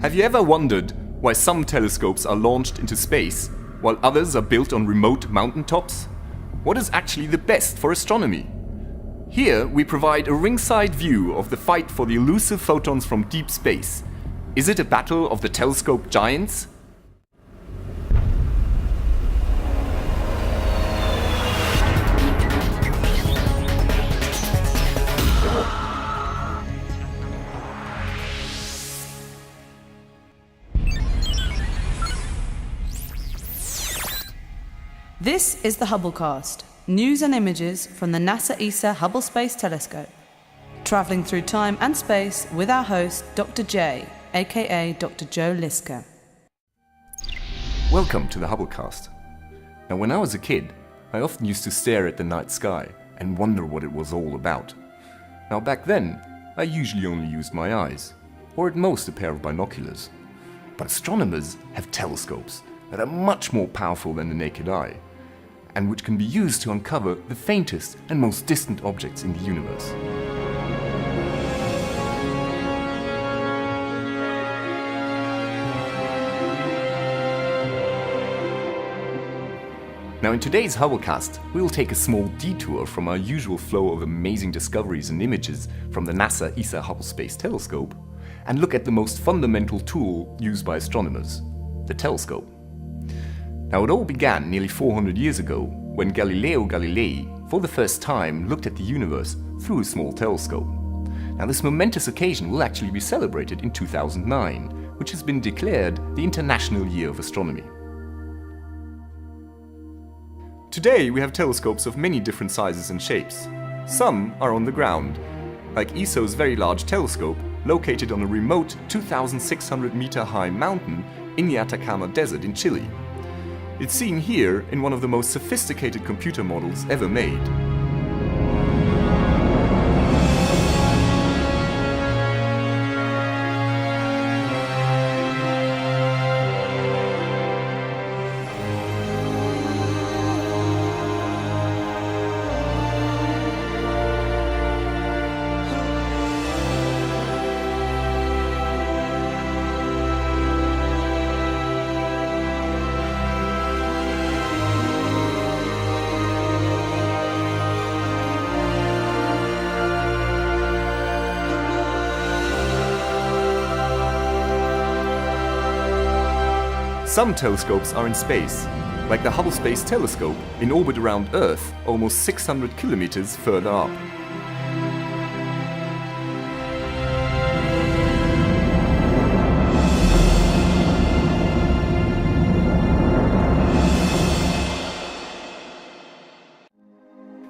Have you ever wondered why some telescopes are launched into space while others are built on remote mountaintops? What is actually the best for astronomy? Here we provide a ringside view of the fight for the elusive photons from deep space. Is it a battle of the telescope giants? This is the Hubblecast, news and images from the NASA ESA Hubble Space Telescope. Travelling through time and space with our host, Dr. J, aka Dr. Joe Liska. Welcome to the Hubblecast. Now, when I was a kid, I often used to stare at the night sky and wonder what it was all about. Now, back then, I usually only used my eyes, or at most a pair of binoculars. But astronomers have telescopes that are much more powerful than the naked eye, and which can be used to uncover the faintest and most distant objects in the universe. Now, in today's Hubblecast, we will take a small detour from our usual flow of amazing discoveries and images from the NASA ESA Hubble Space Telescope and look at the most fundamental tool used by astronomers, the telescope. Now, it all began nearly 400 years ago when Galileo Galilei, for the first time, looked at the universe through a small telescope. Now, this momentous occasion will actually be celebrated in 2009, which has been declared the International Year of Astronomy. Today, we have telescopes of many different sizes and shapes. Some are on the ground, like ESO's Very Large Telescope, located on a remote 2,600-meter high mountain in the Atacama Desert in Chile. It's seen here in one of the most sophisticated computer models ever made. Some telescopes are in space, like the Hubble Space Telescope in orbit around Earth almost 600 kilometers further up.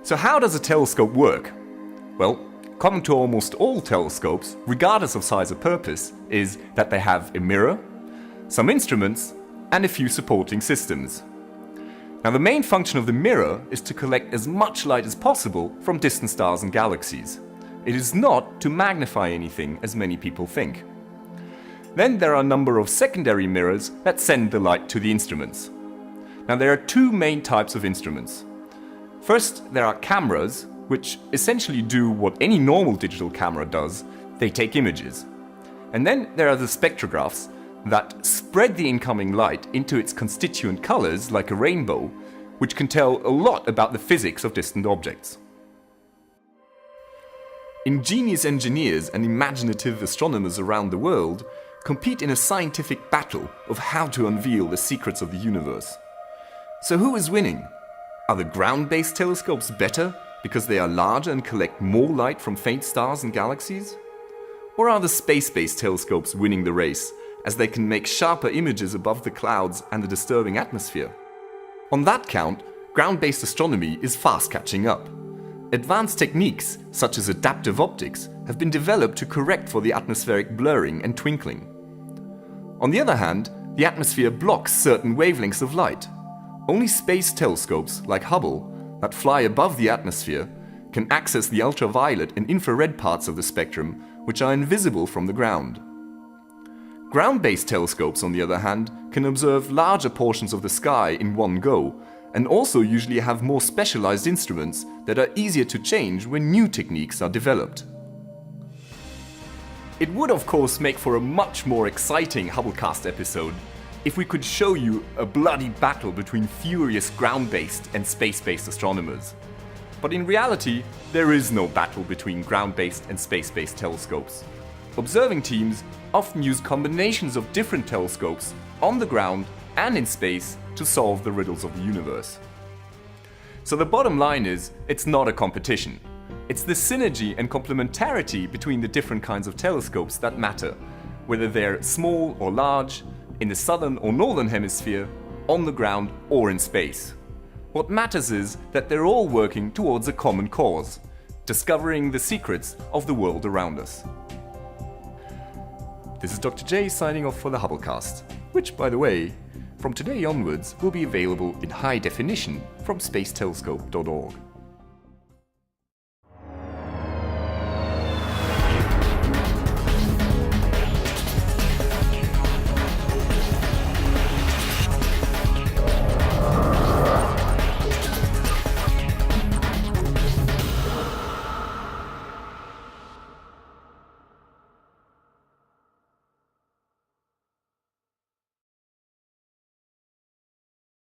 So how does a telescope work? Well, common to almost all telescopes, regardless of size or purpose, is that they have a mirror, some instruments, and a few supporting systems. Now, the main function of the mirror is to collect as much light as possible from distant stars and galaxies. It is not to magnify anything, as many people think. Then there are a number of secondary mirrors that send the light to the instruments. Now, there are two main types of instruments. First, there are cameras, which essentially do what any normal digital camera does. They take images. And then there are the spectrographs, that spread the incoming light into its constituent colors like a rainbow, which can tell a lot about the physics of distant objects. Ingenious engineers and imaginative astronomers around the world compete in a scientific battle of how to unveil the secrets of the universe. So who is winning? Are the ground-based telescopes better because they are larger and collect more light from faint stars and galaxies? Or are the space-based telescopes winning the race, as they can make sharper images above the clouds and the disturbing atmosphere? On that count, ground-based astronomy is fast catching up. Advanced techniques, such as adaptive optics, have been developed to correct for the atmospheric blurring and twinkling. On the other hand, the atmosphere blocks certain wavelengths of light. Only space telescopes, like Hubble, that fly above the atmosphere, can access the ultraviolet and infrared parts of the spectrum, which are invisible from the ground. Ground-based telescopes, on the other hand, can observe larger portions of the sky in one go, and also usually have more specialized instruments that are easier to change when new techniques are developed. It would of course make for a much more exciting Hubblecast episode if we could show you a bloody battle between furious ground-based and space-based astronomers. But in reality, there is no battle between ground-based and space-based telescopes. Observing teams often use combinations of different telescopes on the ground and in space to solve the riddles of the universe. So the bottom line is, it's not a competition. It's the synergy and complementarity between the different kinds of telescopes that matter, whether they're small or large, in the southern or northern hemisphere, on the ground or in space. What matters is that they're all working towards a common cause, discovering the secrets of the world around us. This is Dr. J signing off for the Hubblecast, which, by the way, from today onwards will be available in high definition from spacetelescope.org.